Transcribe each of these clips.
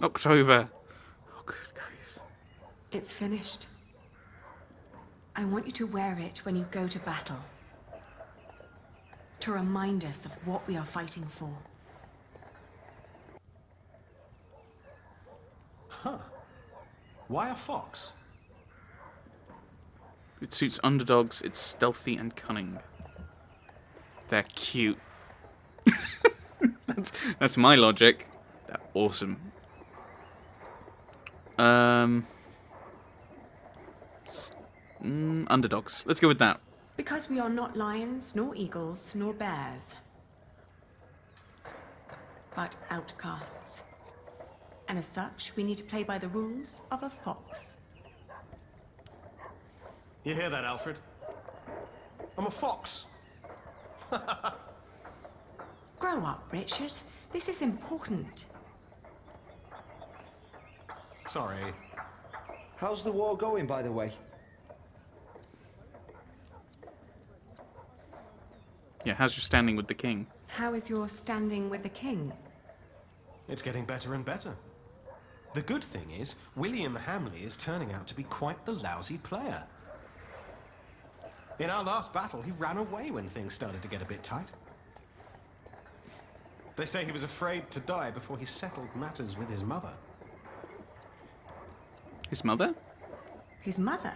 October. Oh, good grief. It's finished. I want you to wear it when you go to battle. To remind us of what we are fighting for. Huh. Why a fox? It suits underdogs, it's stealthy and cunning. They're cute. that's my logic. They're awesome. Underdogs. Let's go with that. Because we are not lions, nor eagles, nor bears. But outcasts. And as such, we need to play by the rules of a fox. You hear that, Alfred? I'm a fox. Grow up, Richard. This is important. Sorry. How's the war going, by the way? Yeah, how's your standing with the king? How is your standing with the king? It's getting better and better. The good thing is, William Hamley is turning out to be quite the lousy player. In our last battle, he ran away when things started to get a bit tight. They say he was afraid to die before he settled matters with his mother. His mother? His mother?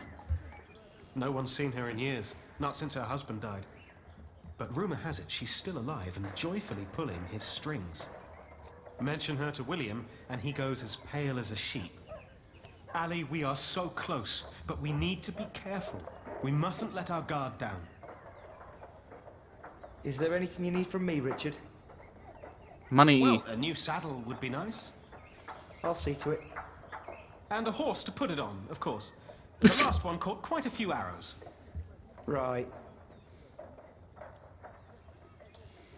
No one's seen her in years, not since her husband died. But rumor has it she's still alive and joyfully pulling his strings. Mention her to William, and he goes as pale as a sheep. Ali, we are so close, but we need to be careful. We mustn't let our guard down. Is there anything you need from me, Richard? Money. Well, a new saddle would be nice. I'll see to it. And a horse to put it on, of course. The last one caught quite a few arrows. Right.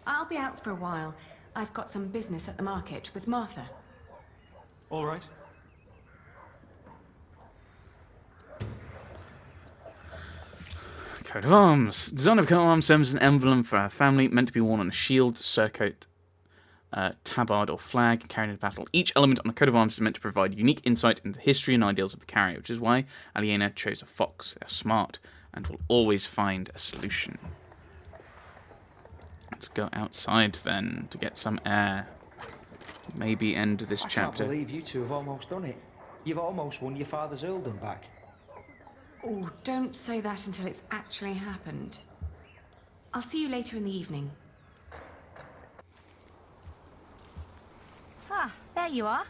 I'll be out for a while. I've got some business at the market with Martha. All right. Coat of arms. Design of coat of arms serves as an emblem for our family, meant to be worn on a shield, surcoat, tabard, or flag carried into battle. Each element on a coat of arms is meant to provide unique insight into the history and ideals of the carrier, which is why Aliena chose a fox. They're smart and will always find a solution. Let's go outside then to get some air. Maybe end this chapter. I can't believe you two have almost done it. You've almost won your father's earldom back. Oh, don't say that until it's actually happened. I'll see you later in the evening. Ah, there you are.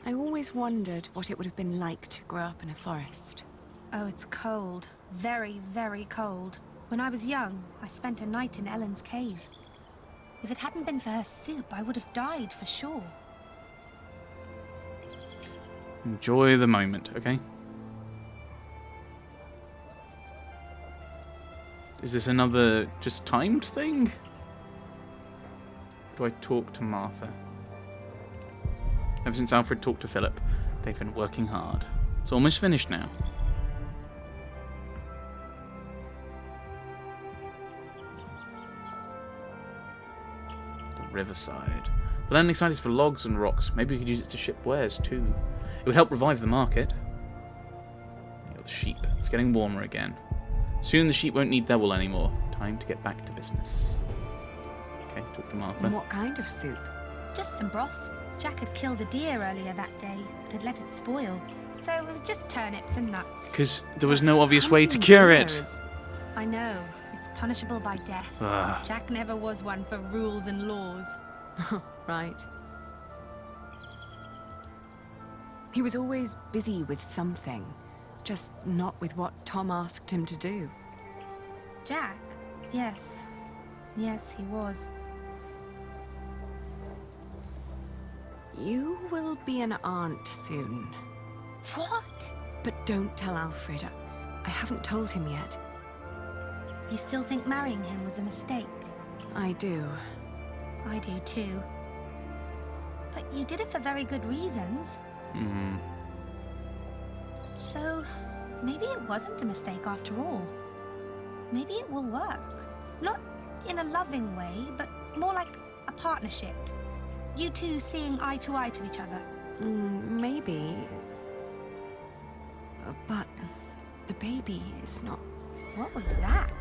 I always wondered what it would have been like to grow up in a forest. Oh, it's cold. Very, very cold. When I was young, I spent a night in Ellen's cave. If it hadn't been for her soup, I would have died for sure. Enjoy the moment, okay? Is this another just timed thing? Do I talk to Martha? Ever since Alfred talked to Philip, they've been working hard. It's almost finished now. The riverside. The landing site is for logs and rocks. Maybe we could use it to ship wares too. It would help revive the market. The sheep. It's getting warmer again. Soon the sheep won't need their wool anymore. Time to get back to business. Okay, talk to Martha. And what kind of soup? Just some broth. Jack had killed a deer earlier that day, but had let it spoil. So it was just turnips and nuts. Because there was no obvious way to cure it. I know. It's punishable by death. Ugh. Jack never was one for rules and laws. Right. He was always busy with something, just not with what Tom asked him to do. Jack? Yes. Yes, he was. You will be an aunt soon. What? But don't tell Alfred. I haven't told him yet. You still think marrying him was a mistake? I do. I do too. But you did it for very good reasons. Hmm. So, maybe it wasn't a mistake after all. Maybe it will work. Not in a loving way, but more like a partnership. You two seeing eye to eye to each other? Maybe. But the baby is not... What was that?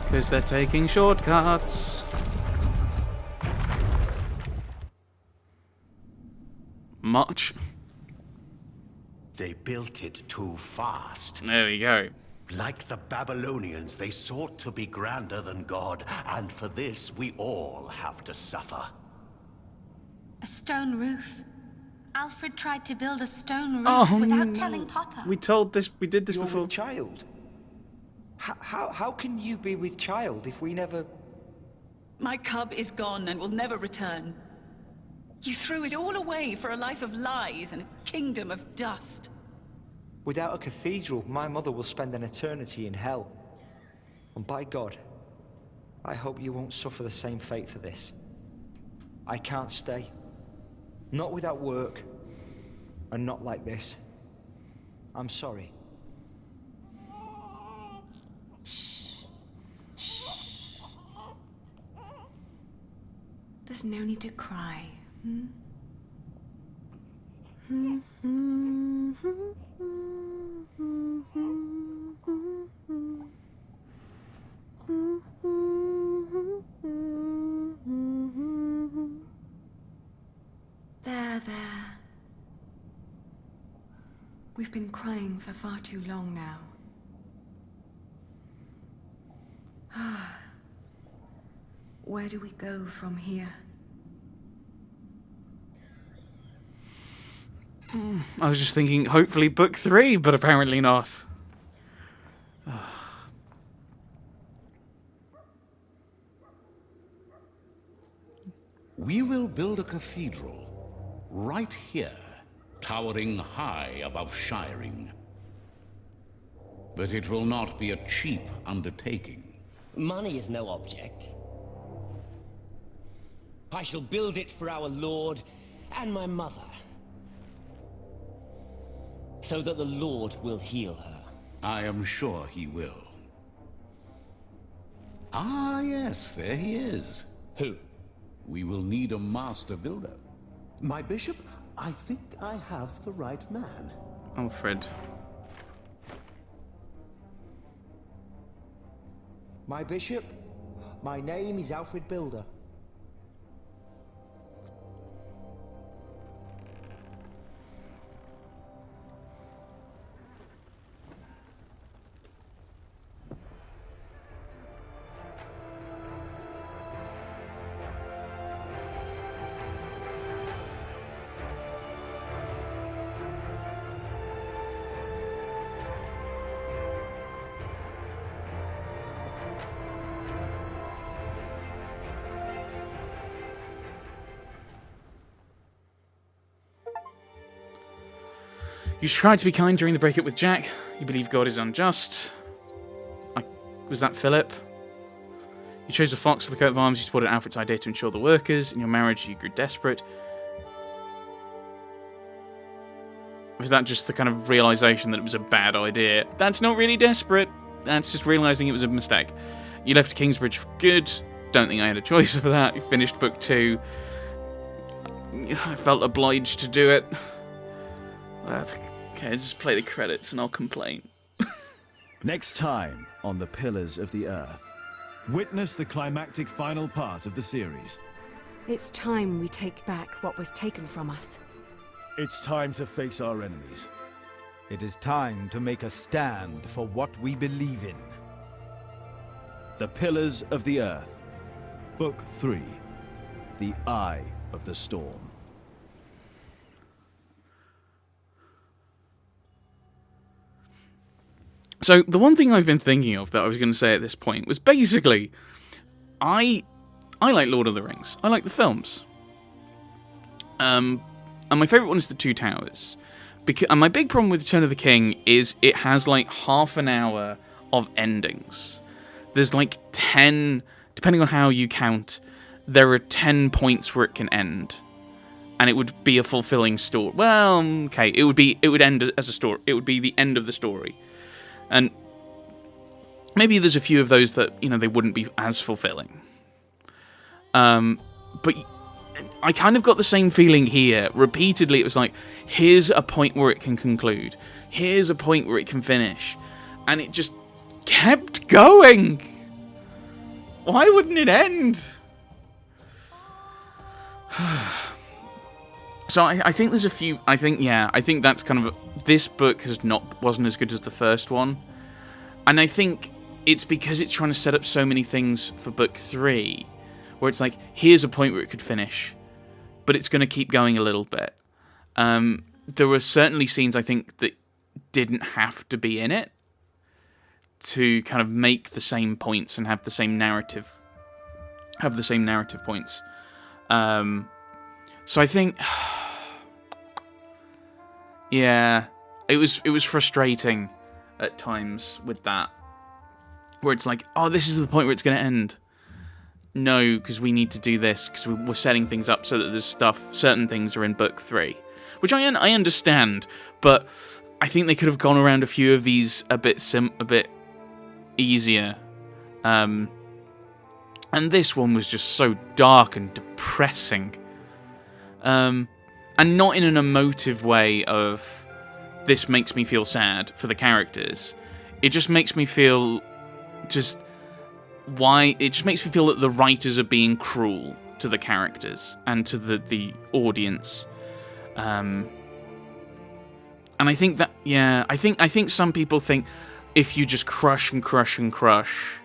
Because they're taking shortcuts. Much. They built it too fast. There we go. Like the Babylonians, they sought to be grander than God, and for this we all have to suffer. A stone roof. Alfred tried to build a stone roof Oh, without telling Papa. We did this You're before. with child? How can you be with child if we never... My cub is gone and will never return. You threw it all away for a life of lies and a kingdom of dust. Without a cathedral, my mother will spend an eternity in hell. And by God, I hope you won't suffer the same fate for this. I can't stay. Not without work. And not like this. I'm sorry. There's no need to cry. There. We've been crying for far too long now. Where do we go from here? I was just thinking, hopefully book 3, but apparently not. We will build a cathedral right here, towering high above Shiring. But it will not be a cheap undertaking. Money is no object. I shall build it for our Lord and my mother, so that the Lord will heal her. I am sure he will. Ah, yes, there he is. Who? We will need a master builder. My bishop, I think I have the right man. Alfred. My bishop, my name is Alfred Builder. You tried to be kind during the breakup with Jack. You believe God is unjust. Was that Philip? You chose a fox for the coat of arms. You supported Alfred's idea to ensure the workers. In your marriage, you grew desperate. Was that just the kind of realization that it was a bad idea? That's not really desperate. That's just realizing it was a mistake. You left Kingsbridge for good. Don't think I had a choice for that. You finished book 2. I felt obliged to do it. Okay, just play the credits and I'll complain. Next time on The Pillars of the Earth, witness the climactic final part of the series. It's time we take back what was taken from us. It's time to face our enemies. It is time to make a stand for what we believe in. The Pillars of the Earth, Book 3, The Eye of the Storm. So, the one thing I've been thinking of that I was going to say at this point was basically, I like Lord of the Rings. I like the films. And my favourite one is The Two Towers. And my big problem with Return of the King is it has like half an hour of endings. There's like 10, depending on how you count, there are 10 points where it can end. And it would be a fulfilling story. Well, okay, it would end as a story. It would be the end of the story. And maybe there's a few of those that, you know, they wouldn't be as fulfilling. But I kind of got the same feeling here. Repeatedly, it was like, here's a point where it can conclude. Here's a point where it can finish. And it just kept going. Why wouldn't it end? So I think there's a few... I think that's kind of... This book wasn't as good as the first one. And I think it's because it's trying to set up so many things for book 3, where it's like, here's a point where it could finish, but it's going to keep going a little bit. There were certainly scenes, I think, that didn't have to be in it to kind of make the same points and have the same narrative points. So I think, yeah, it was frustrating at times with that, where it's like, oh, this is the point where it's going to end. No, because we need to do this, because we're setting things up so that there's certain things are in book 3. Which I understand, but I think they could have gone around a few of these a bit easier. And this one was just so dark and depressing. And not in an emotive way of, this makes me feel sad for the characters. It just makes me feel it just makes me feel that the writers are being cruel to the characters and to the audience. And I think that, yeah, I think some people think if you just crush and crush and crush,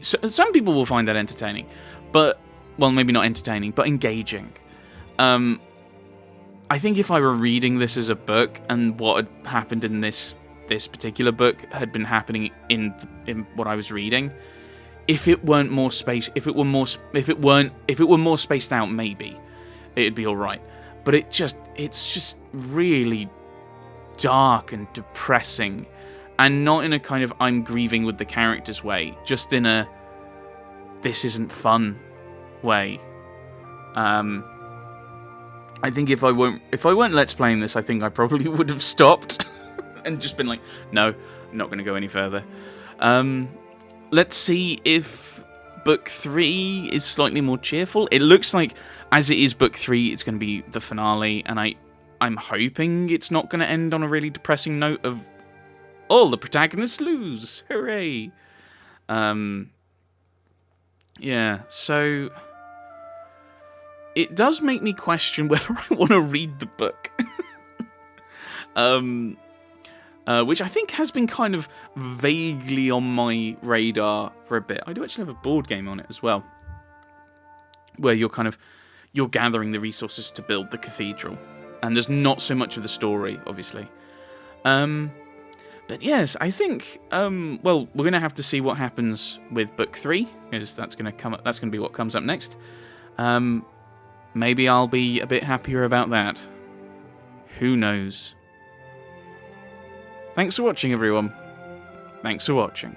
some people will find that entertaining, but, well, maybe not entertaining, but engaging. I think if I were reading this as a book and what had happened in this particular book had been happening in what I was reading, if it weren't more space, if it were more spaced out, maybe it'd be all right. But it's just really dark and depressing, and not in a kind of I'm grieving with the characters way, just in a this isn't fun way. I think if I weren't Let's Playing this, I think I probably would have stopped and just been like, no, I'm not going to go any further. Let's see if book 3 is slightly more cheerful. It looks like, as it is book 3, it's going to be the finale, and I'm hoping it's not going to end on a really depressing note of all the protagonists lose. Hooray! Yeah, so it does make me question whether I want to read the book. Which I think has been kind of vaguely on my radar for a bit. I do actually have a board game on it as well, where you're gathering the resources to build the cathedral, and there's not so much of the story, obviously. But yes, I think well, we're gonna have to see what happens with book 3, because that's gonna be what comes up next. Maybe I'll be a bit happier about that. Who knows? Thanks for watching, everyone. Thanks for watching.